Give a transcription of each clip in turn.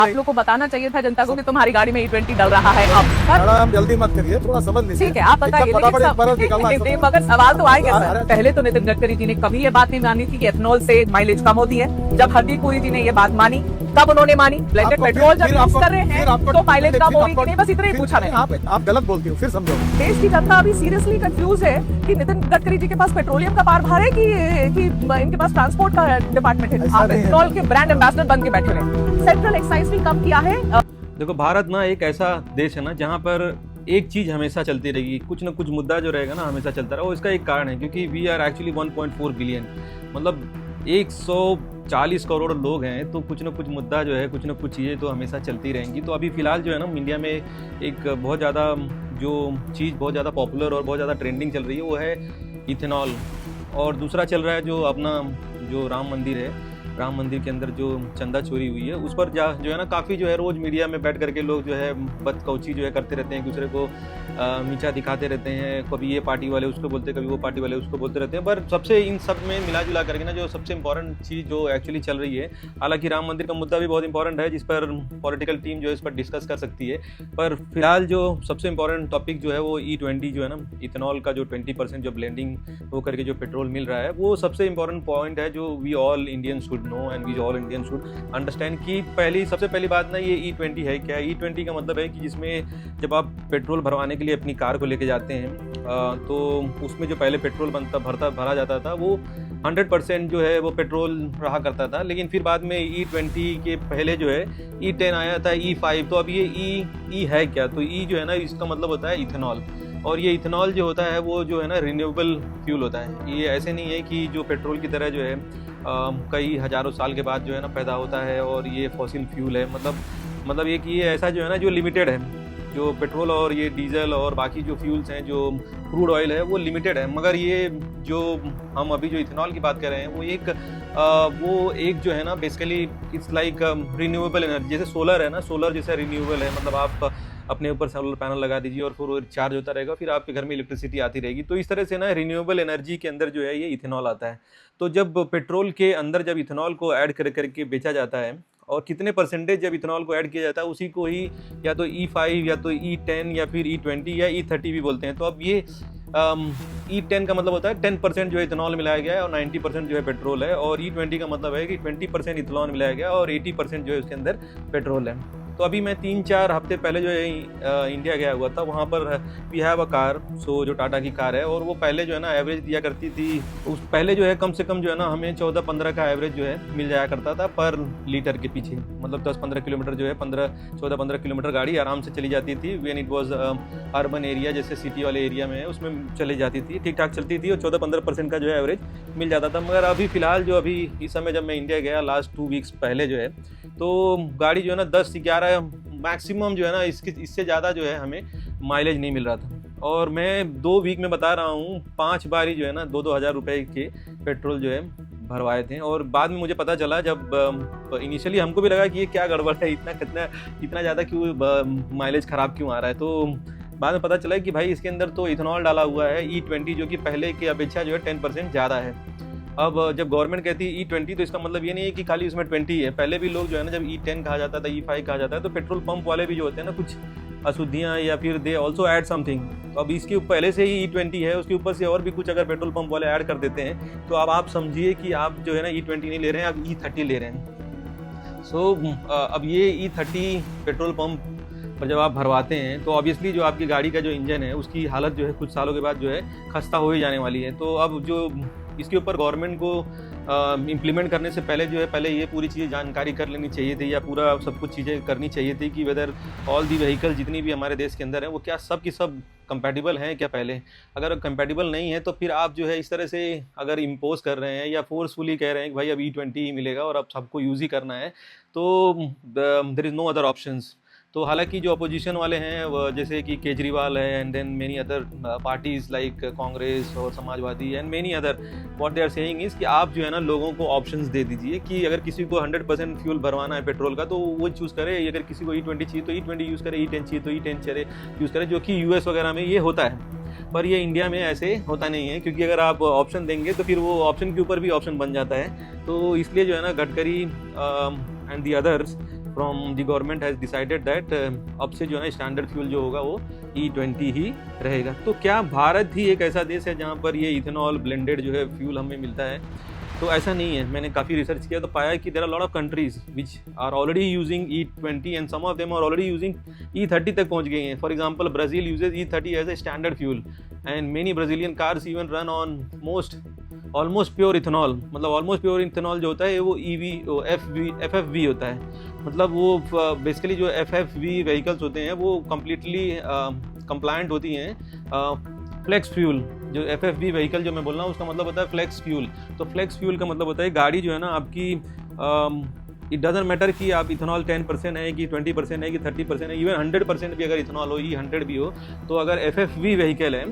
आप लोग को बताना चाहिए था जनता को कि तुम्हारी गाड़ी में E20 डल रहा है अब। मैडम जल्दी मत करिए, थोड़ा समझ लीजिए। ठीक है, आप बताइए, मगर सवाल तो आएगा सर। पहले तो नितिन गडकरी जी ने कभी ये बात नहीं मानी थी कि एथनॉल से माइलेज कम होती है। जब हरदीप पुरी जी ने ये बात मानी तब उन्होंने मानी। ब्लेंडेड पेट्रोल जब यूज कर रहे हैं तो माइलेज कम होगी कि नहीं, बस इतना ही पूछा मैंने। आप गलत बोलती हो, फिर समझो। देश की जनता अभी सीरियसली कंफ्यूज है कि नितिन गडकरी जी के पास पेट्रोलियम का कारभार है कि इनके पास ट्रांसपोर्ट का डिपार्टमेंट है। आप पेट्रोल के ब्रांड एम्बेसडर बन के बैठे हैं। सेंट्रल एक्साइज भी कम किया है। देखो, भारत ना एक ऐसा देश है ना जहाँ पर एक चीज हमेशा चलती रहेगी, कुछ ना कुछ मुद्दा जो रहेगा ना हमेशा चलता रहा। और इसका एक कारण है क्योंकि वी आर एक्चुअली 1.4 बिलियन, मतलब 140 करोड़ लोग हैं। तो कुछ ना कुछ मुद्दा जो है, कुछ ना कुछ चीज़ें तो हमेशा चलती रहेंगी। तो अभी फ़िलहाल जो है ना इंडिया में एक बहुत ज़्यादा जो चीज़ बहुत ज़्यादा पॉपुलर और बहुत ज़्यादा ट्रेंडिंग चल रही है वो है इथेनॉल। और दूसरा चल रहा है जो अपना जो राम मंदिर है, राम मंदिर के अंदर जो चंदा चोरी हुई है उस पर जो है ना काफ़ी जो है रोज़ मीडिया में बैठ करके लोग जो है बदकौची जो है करते रहते हैं, एक दूसरे को नीचा दिखाते रहते हैं। कभी ये पार्टी वाले उसको बोलते हैं, कभी वो पार्टी वाले उसको बोलते रहते हैं। पर सबसे इन सब में मिला जुला करके ना जो सबसे इंपॉर्टेंट चीज़ जो एक्चुअली चल रही है, हालांकि राम मंदिर का मुद्दा भी बहुत इंपॉर्टेंट है जिस पर पॉलिटिकल टीम जो है इस पर डिस्कस कर सकती है। पर फिलहाल जो सबसे इंपॉर्टेंट टॉपिक जो है वो E20 जो है ना, इथेनॉल का जो 20% जो ब्लेंडिंग हो करके जो पेट्रोल मिल रहा है, वो सबसे इंपॉर्टेंट पॉइंट है जो we all Indian should know and we all Indian should understand कि सबसे पहली बात ना ये E20 है क्या। E20 का मतलब है कि जिसमें जब आप पेट्रोल भरवाने के लिए अपनी कार को लेके जाते हैं तो उसमें जो पहले पेट्रोल भरा जाता था वो 100% जो है वो पेट्रोल रहा करता था। लेकिन फिर बाद में E20 के पहले जो है E10 आया था, E5। तो अब ये E है क्या, तो E जो है ना इसका मतलब होता है इथेनॉल। और ये इथेनॉल जो होता है वो जो है ना रिन्यूएबल फ्यूल होता है। ये ऐसे नहीं है कि जो पेट्रोल की तरह जो है कई हज़ारों साल के बाद जो है ना पैदा होता है और ये फॉसिल फ्यूल है। मतलब ये कि ये ऐसा जो है ना जो लिमिटेड है। जो पेट्रोल और ये डीजल और बाकी जो फ्यूल्स हैं, जो क्रूड ऑयल है वो लिमिटेड है। मगर ये जो हम अभी जो इथेनॉल की बात कर रहे हैं वो एक जो है ना basically it's like renewable energy. जैसे सोलर है ना, सोलर जैसा रिन्यूएबल है। मतलब आप अपने ऊपर सोलर पैनल लगा दीजिए और फिर वो चार्ज होता रहेगा, फिर आपके घर में इलेक्ट्रिसिटी आती रहेगी। तो इस तरह से ना रिन्यूएबल एनर्जी के अंदर जो है ये इथेनॉल आता है। तो जब पेट्रोल के अंदर जब इथेनॉल को ऐड करके बेचा जाता है और कितने परसेंटेज जब इथेनॉल को ऐड किया जाता है उसी को ही या तो E5 या तो E10 या फिर E20 या E30 भी बोलते हैं। तो अब ये E10 का मतलब होता है 10% जो है इथेनॉल मिलाया गया है और 90% जो है पेट्रोल है। और E20 का मतलब है कि 20% इथेनॉल मिलाया गया और 80% जो है उसके अंदर पेट्रोल है। तो अभी मैं 3-4 हफ्ते पहले जो है इंडिया गया हुआ था। वहाँ पर वी हैव अ कार, सो जो टाटा की कार है, और वो पहले जो है ना एवरेज दिया करती थी। उस पहले जो है कम से कम जो है ना हमें 14-15 का एवरेज जो है मिल जाया करता था पर लीटर के पीछे। मतलब 10-15 किलोमीटर जो है 14-15 किलोमीटर गाड़ी आराम से चली जाती थी। When it was urban area, जैसे सिटी वाले एरिया में है उसमें चली जाती थी, ठीक ठाक चलती थी और 14-15% का जो है एवरेज मिल जाता था। मगर अभी फ़िलहाल जो अभी इस समय जब मैं इंडिया गया लास्ट 2 वीक्स पहले जो है, तो गाड़ी जो है ना 10-11 मैक्सिमम जो है ना इससे ज़्यादा जो है हमें माइलेज नहीं मिल रहा था। और मैं 2 वीक में बता रहा हूँ 5 बारी जो है ना 2-2 हज़ार रुपये के पेट्रोल जो है भरवाए थे। और बाद में मुझे पता चला, जब इनिशियली हमको भी लगा कि ये क्या गड़बड़ है, इतना ज़्यादा क्यों माइलेज ख़राब क्यों आ रहा है। तो बाद में पता चला कि भाई इसके अंदर तो इथेनॉल डाला हुआ है E20, जो कि पहले की अपेक्षा जो है 10% ज़्यादा है। अब जब गवर्नमेंट कहती है E20 तो इसका मतलब ये नहीं है कि खाली उसमें 20 है। पहले भी लोग जो है ना जब E10 कहा जाता था, E5 कहा जाता है, तो पेट्रोल पंप वाले भी जो होते हैं ना कुछ अशुद्धियाँ या फिर दे ऑल्सो ऐड समथिंग। तो अब इसके पहले से ही E20 है, उसके ऊपर से और भी कुछ अगर पेट्रोल पंप वाले ऐड कर देते हैं तो अब आप समझिए कि आप जो है ना E20 नहीं ले रहे हैं, आप E30 ले रहे हैं। सो अब ये E30 पेट्रोल पंप पर जब आप भरवाते हैं तो ऑब्वियसली जो आपकी गाड़ी का जो इंजन है उसकी हालत जो है कुछ सालों के बाद जो है खस्ता हो ही जाने वाली है। तो अब जो इसके ऊपर गवर्नमेंट को इम्प्लीमेंट करने से पहले जो है पहले ये पूरी चीज़ें जानकारी कर लेनी चाहिए थी, या पूरा सब कुछ चीज़ें करनी चाहिए थी कि वेदर ऑल दी व्हीकल जितनी भी हमारे देश के अंदर है वो क्या सब की सब कंपैटिबल हैं क्या। पहले अगर कंपैटिबल नहीं है तो फिर आप जो है इस तरह से अगर इम्पोज कर रहे हैं या फोर्सफुली कह रहे हैं कि भाई अब E20 ही मिलेगा और अब सबको यूज़ ही करना है, तो there is no other options. तो हालांकि जो अपोजिशन वाले हैं जैसे कि केजरीवाल है and then many other parties like Congress और Samajwadi and many other, what they are saying is कि आप जो है ना लोगों को ऑप्शंस दे दीजिए कि अगर किसी को 100% फ्यूल भरवाना है पेट्रोल का तो वो चूज़ करे। अगर किसी को E20 चाहिए तो E20 यूज़ करे, E10 चाहिए तो E10 यूज़ करे, जो कि US वगैरह में ये होता है। पर ये इंडिया में ऐसे होता नहीं है, क्योंकि अगर आप ऑप्शन देंगे तो फिर वो ऑप्शन के ऊपर भी ऑप्शन बन जाता है। तो इसलिए जो है ना Gadkari and the others from the government has decided that अब से जो है ना स्टैंडर्ड फ्यूल जो होगा वो E20 ही रहेगा। तो क्या भारत ही एक ऐसा देश है जहाँ पर ये इथेनॉल ब्लेंडेड जो है फ्यूल हमें मिलता है? तो ऐसा नहीं है। मैंने काफ़ी रिसर्च किया तो पाया कि there are lot of countries which are already using E20 and some of them are already using E30 तक पहुंच गई हैं। For example Brazil uses E30 as a standard fuel and many Brazilian cars even run on almost pure ethanol. मतलब almost pure ethanol जो होता है वो FFV होता है। मतलब वो बेसिकली जो FFV व्हीकल्स होते हैं वो कम्प्लीटली कंप्लायंट होती हैं फ्लेक्स फ्यूल। जो FFV व्हीकल जो मैं बोल रहा हूँ उसका मतलब होता है फ्लेक्स फ्यूल। तो फ्लेक्स फ्यूल का मतलब होता है गाड़ी जो है ना आपकी इट डजंट मैटर कि आप इथेनॉल 10% है कि 20% है कि 30% है, इवन 100% भी अगर इथेनॉल हो, E100 भी हो, तो अगर FFV व्हीकल है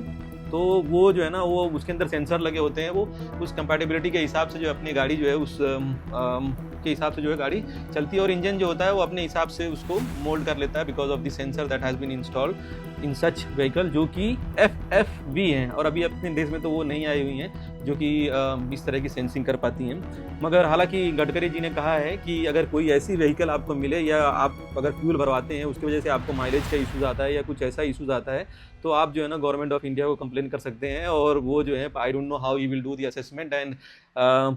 तो वो जो है ना वो उसके अंदर सेंसर लगे होते हैं। वो उस कंपैटिबिलिटी के हिसाब से जो अपनी गाड़ी जो है उस के हिसाब से जो है गाड़ी चलती है और इंजन जो होता है वो अपने हिसाब से उसको मोल्ड कर लेता है because of the sensor that has been installed in such vehicle जो कि FFV हैं। और अभी अपने देश में तो वो नहीं आई हुई हैं जो कि इस तरह की सेंसिंग कर पाती हैं। मगर हालांकि गडकरी जी ने कहा है कि अगर कोई ऐसी व्हीकल आपको मिले या आप अगर फ्यूल भरवाते हैं उसकी वजह से आपको माइलेज का इशूज़ आता है या कुछ ऐसा इशूज़ आता है तो आप जो है ना गवर्नमेंट ऑफ इंडिया को कंप्लेन कर सकते हैं और वो जो है I don't know how he will do the assessment and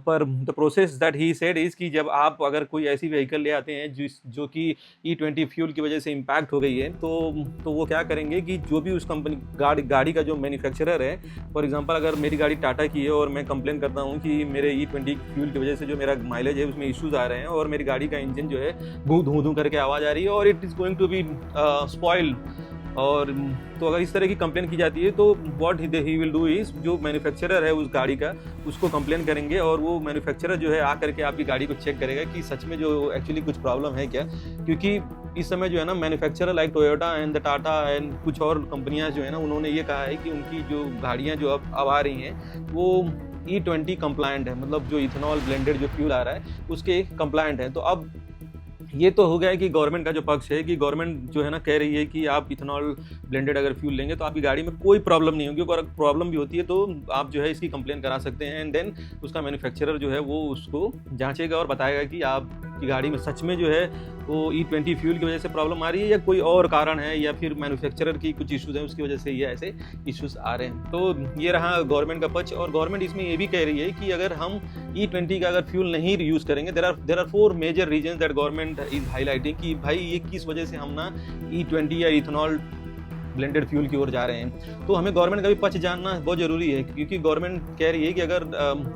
पर the process that he said is कि जब आप अगर कोई ऐसी व्हीकल ले आते हैं जो कि E20 फ्यूल की वजह से इम्पैक्ट हो गई है तो वो क्या करेंगे कि जो भी उस कंपनी गाड़ी का जो मैन्युफैक्चरर है, फॉर एग्जांपल अगर मेरी गाड़ी टाटा की है और मैं कंप्लेन करता हूँ कि मेरे E20 फ्यूल की वजह से जो मेरा माइलेज है उसमें इश्यूज़ आ रहे हैं और मेरी गाड़ी का इंजन जो है धूँ धूँ करके आवाज़ आ रही है और it is going to be spoiled. और तो अगर इस तरह की कंप्लेन की जाती है तो what he will do is जो मैन्युफैक्चरर है उस गाड़ी का उसको कंप्लेन करेंगे और वो मैन्युफैक्चरर जो है आ करके आपकी गाड़ी को चेक करेगा कि सच में जो एक्चुअली कुछ प्रॉब्लम है क्या। क्योंकि इस समय जो है ना manufacturer like Toyota and the Tata and कुछ और कंपनियां जो है ना उन्होंने ये कहा है कि उनकी जो गाड़ियाँ जो अब आ रही हैं वो E20 कंप्लायंट है। मतलब जो इथेनॉल ब्लेंडेड जो फ्यूल आ रहा है उसके कंप्लायंट है। तो अब ये तो हो गया कि गवर्नमेंट का जो पक्ष है कि गवर्नमेंट जो है ना कह रही है कि आप इथेनॉल ब्लेंडेड अगर फ्यूल लेंगे तो आपकी गाड़ी में कोई प्रॉब्लम नहीं होगी। अगर प्रॉब्लम भी होती है तो आप जो है इसकी कंप्लेन करा सकते हैं एंड देन उसका मैन्युफैक्चरर जो है वो उसको जांचेगा और बताएगा कि आपकी गाड़ी में सच में जो है वो E20 फ्यूल की वजह से प्रॉब्लम आ रही है या कोई और कारण है या फिर मैन्युफैक्चरर की कुछ इश्यूज़ हैं उसकी वजह से ये ऐसे इश्यूज़ आ रहे हैं। तो ये रहा गवर्नमेंट का पक्ष। और गवर्नमेंट इसमें ये भी कह रही है कि अगर हम E20 का अगर फ्यूल नहीं यूज़ करेंगे there are 4 major reason that government is highlighting कि भाई ये किस वजह से हम ना E20 या इथेनॉल ब्लेंडेड फ्यूल की ओर जा रहे हैं। तो हमें गवर्नमेंट का भी पक्ष जानना बहुत ज़रूरी है क्योंकि गवर्नमेंट कह रही है कि अगर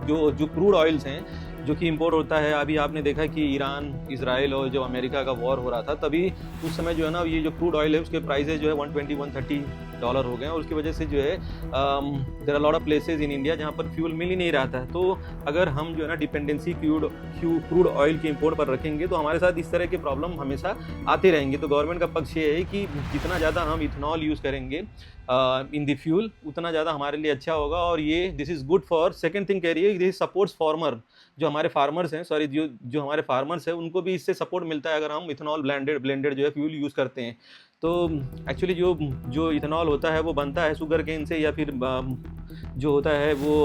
जो क्रूड ऑयल्स हैं जो कि इंपोर्ट होता है, अभी आपने देखा कि ईरान इजराइल और जो अमेरिका का वॉर हो रहा था तभी उस समय जो है ना ये जो क्रूड ऑयल है उसके प्राइसेस जो है $120-130 हो गए और उसकी वजह से जो है there are lot of places in India जहाँ पर फ्यूल मिल ही नहीं रहा था। तो अगर हम जो है ना डिपेंडेंसी क्रूड ऑयल की इंपोर्ट पर रखेंगे तो हमारे साथ इस तरह के प्रॉब्लम हमेशा आते रहेंगे। तो गवर्नमेंट का पक्ष ये है कि जितना ज़्यादा हम इथेनॉल यूज़ करेंगे इन द फ्यूल उतना ज़्यादा हमारे लिए अच्छा होगा और ये this is good for second thing कह रही है दिस सपोर्ट्स फार्मर। जो हमारे फार्मर्स हैं जो हमारे फार्मर्स हैं उनको भी इससे सपोर्ट मिलता है अगर हम इथेनॉल ब्लेंडेड जो है फ्यूल यूज़ करते हैं। तो एक्चुअली जो इथेनॉल होता है वो बनता है शुगर केन से या फिर जो होता है वो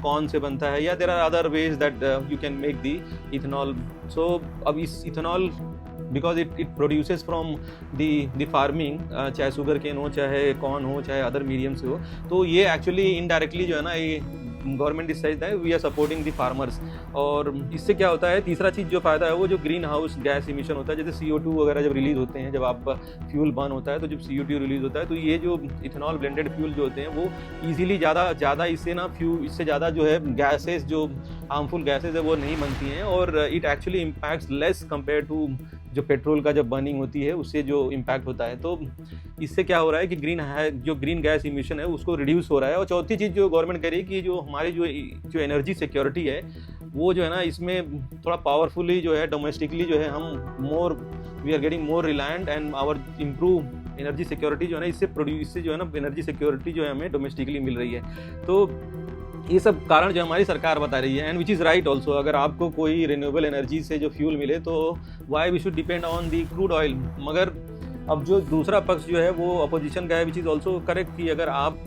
कॉर्न से बनता है या there are other ways that you can make the ethanol. So अब इस ethanol because it produces from the farming चाहे शुगर केन हो चाहे कॉर्न हो चाहे अदर मीडियम्स हो तो ये एक्चुअली इनडायरेक्टली जो है ना ये गवर्नमेंट इस साइड है we are supporting the farmers. और इससे क्या होता है तीसरा चीज़ जो फ़ायदा है वो जो ग्रीन हाउस गैस इमिशन होता है जैसे CO2 वगैरह जब रिलीज़ होते हैं जब आप फ्यूल बर्न होता है तो जब CO2 रिलीज़ होता है तो ये जो इथेनॉल ब्लेंडेड फ्यूल जो होते हैं वो ईजिली ज़्यादा इससे ज़्यादा जो है गैसेस जो हार्मफुल गैसेज है वो नहीं बनती हैं और it actually impacts less compare to जो पेट्रोल का जब बर्निंग होती है उससे जो इम्पैक्ट होता है। तो इससे क्या हो रहा है कि ग्रीन गैस इमिशन है उसको रिड्यूस हो रहा है। और चौथी चीज़ जो गवर्नमेंट कह रही है कि जो हमारी जो एनर्जी सिक्योरिटी है वो जो है ना इसमें थोड़ा पावरफुली जो है डोमेस्टिकली जो है हम we are getting more reliant and our improve energy security जो है ना इससे जो है ना एनर्जी सिक्योरिटी जो है हमें डोमेस्टिकली मिल रही है। तो ये सब कारण जो हमारी सरकार बता रही है and which is right also. अगर आपको कोई रिन्यूएबल एनर्जी से जो फ्यूल मिले तो why we should depend on the crude oil. मगर अब जो दूसरा पक्ष जो है वो अपोजिशन का है विच इज़ ऑल्सो करेक्ट कि अगर आप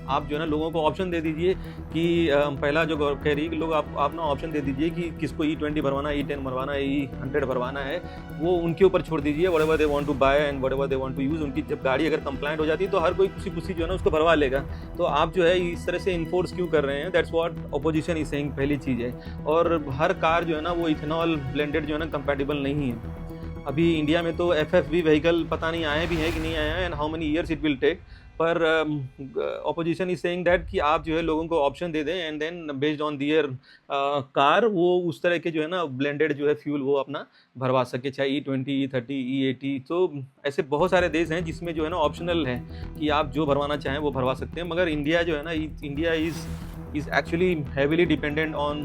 आप जो है ना लोगों को ऑप्शन दे दीजिए कि पहला जो कह रही है कि लोग आप ना ऑप्शन दे दीजिए कि किसको E20 भरवाना है, E10 भरवाना है, E100 भरवाना है, वो उनके ऊपर छोड़ दीजिए। Whatever they want to buy and whatever they want to use, उनकी जब गाड़ी अगर कंप्लाइंट हो जाती है तो हर कोई खुशी जो है ना उसको भरवा लेगा। तो आप जो है इस तरह से इन्फोर्स क्यों कर रहे हैं? That's what opposition is saying, पहली चीज़ है। और हर कार जो है ना वो इथेनॉल ब्लेंडेड जो है ना कंपैटिबल नहीं है। अभी इंडिया में तो FFV व्हीकल पता नहीं आए भी हैं कि नहीं आए हैं, and how many years it will take. पर ऑपोजिशन इज सेइंग दैट कि आप जो है लोगों को ऑप्शन दे दें and then based on their car वो उस तरह के जो है ना ब्लेंडेड जो है फ्यूल वो अपना भरवा सके, चाहे E20, E30, E80। तो ऐसे बहुत सारे देश हैं जिसमें जो है ना ऑप्शनल है कि आप जो भरवाना चाहें वो भरवा सकते हैं। मगर इंडिया जो है ना, India is actually heavily dependent on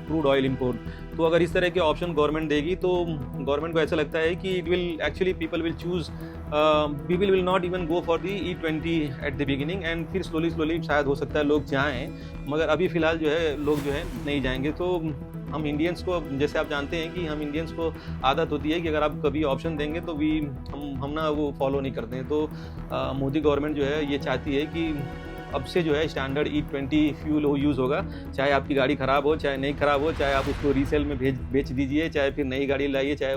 crude oil import. तो अगर इस तरह के ऑप्शन गवर्नमेंट देगी तो गवर्नमेंट को ऐसा लगता है कि it will actually people will choose, people will not even go for the E20 at the beginning, and फिर स्लोली शायद हो सकता है लोग जाएँ, मगर अभी फ़िलहाल जो है लोग जो है नहीं जाएंगे। तो हम इंडियंस को, जैसे आप जानते हैं कि हम इंडियंस को आदत होती है कि अगर आप कभी ऑप्शन देंगे तो भी हम ना वो फॉलो नहीं करते हैं। तो मोदी गवर्नमेंट जो है ये चाहती है कि अब से जो है स्टैंडर्ड E20 फ्यूल यूज़ होगा, चाहे आपकी गाड़ी ख़राब हो चाहे नहीं ख़राब हो, चाहे आप उसको रीसेल में बेच दीजिए, चाहे फिर नई गाड़ी लाइए, चाहे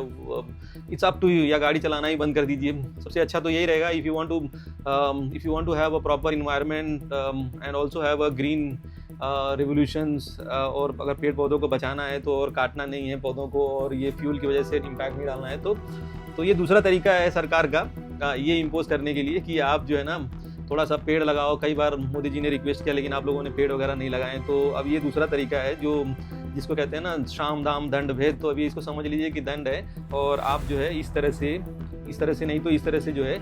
इट्स अप टू यू, या गाड़ी चलाना ही बंद कर दीजिए। सबसे अच्छा तो यही रहेगा if you want to have a proper environment and also have a green revolutions, और अगर पेड़ पौधों को बचाना है तो और काटना नहीं है पौधों को, और ये फ्यूल की वजह से इम्पैक्ट नहीं डालना है, तो ये दूसरा तरीका है सरकार का ये इम्पोज करने के लिए कि आप जो है ना थोड़ा सा पेड़ लगाओ। कई बार मोदी जी ने रिक्वेस्ट किया लेकिन आप लोगों ने पेड़ वगैरह नहीं लगाए। तो अब ये दूसरा तरीका है जो जिसको कहते हैं ना शाम दाम दंड भेद। तो अभी इसको समझ लीजिए कि दंड है, और आप जो है इस तरह से नहीं तो इस तरह से जो है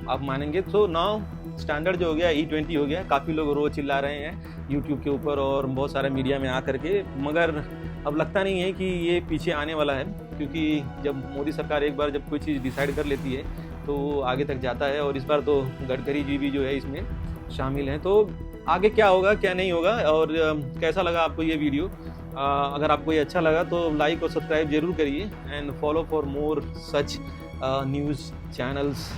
आप मानेंगे। तो नाउ स्टैंडर्ड जो हो गया E20 हो गया। काफ़ी लोग रोज़ चिल्ला रहे हैं यूट्यूब के ऊपर और बहुत सारे मीडिया में आ करके, मगर अब लगता नहीं है कि ये पीछे आने वाला है, क्योंकि जब मोदी सरकार एक बार जब कोई चीज़ डिसाइड कर लेती है तो आगे तक जाता है, और इस बार तो गडकरी जी भी जो है इसमें शामिल हैं। तो आगे क्या होगा क्या नहीं होगा, और कैसा लगा आपको ये वीडियो? अगर आपको ये अच्छा लगा तो लाइक और सब्सक्राइब जरूर करिए, and follow for more such news channels.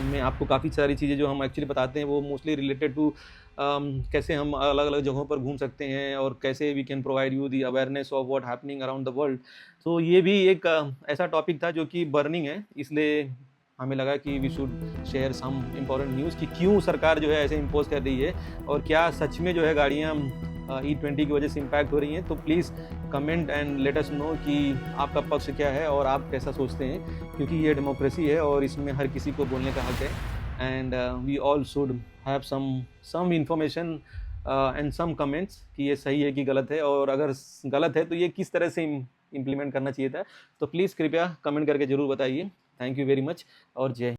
में आपको काफ़ी सारी चीज़ें जो हम एक्चुअली बताते हैं वो मोस्टली रिलेटेड टू कैसे हम अलग अलग जगहों पर घूम सकते हैं, और कैसे we can provide you the awareness of what happening around the world. तो ये भी एक ऐसा टॉपिक था जो कि बर्निंग है, इसलिए हमें लगा कि we should share some important news कि क्यों सरकार जो है ऐसे इम्पोज कर रही है, और क्या सच में जो है गाड़ियाँ E20 की वजह से इम्पैक्ट हो रही हैं। तो please comment and let us know कि आपका पक्ष क्या है और आप कैसा सोचते हैं, क्योंकि ये डेमोक्रेसी है और इसमें हर किसी को बोलने का हक है। And we all should have some information and some comments कि ये सही है कि गलत है, और अगर गलत है तो ये किस तरह से इम्प्लीमेंट करना चाहिए था। तो प्लीज़ कृपया कमेंट करके ज़रूर बताइए। थैंक यू वेरी मच, और जय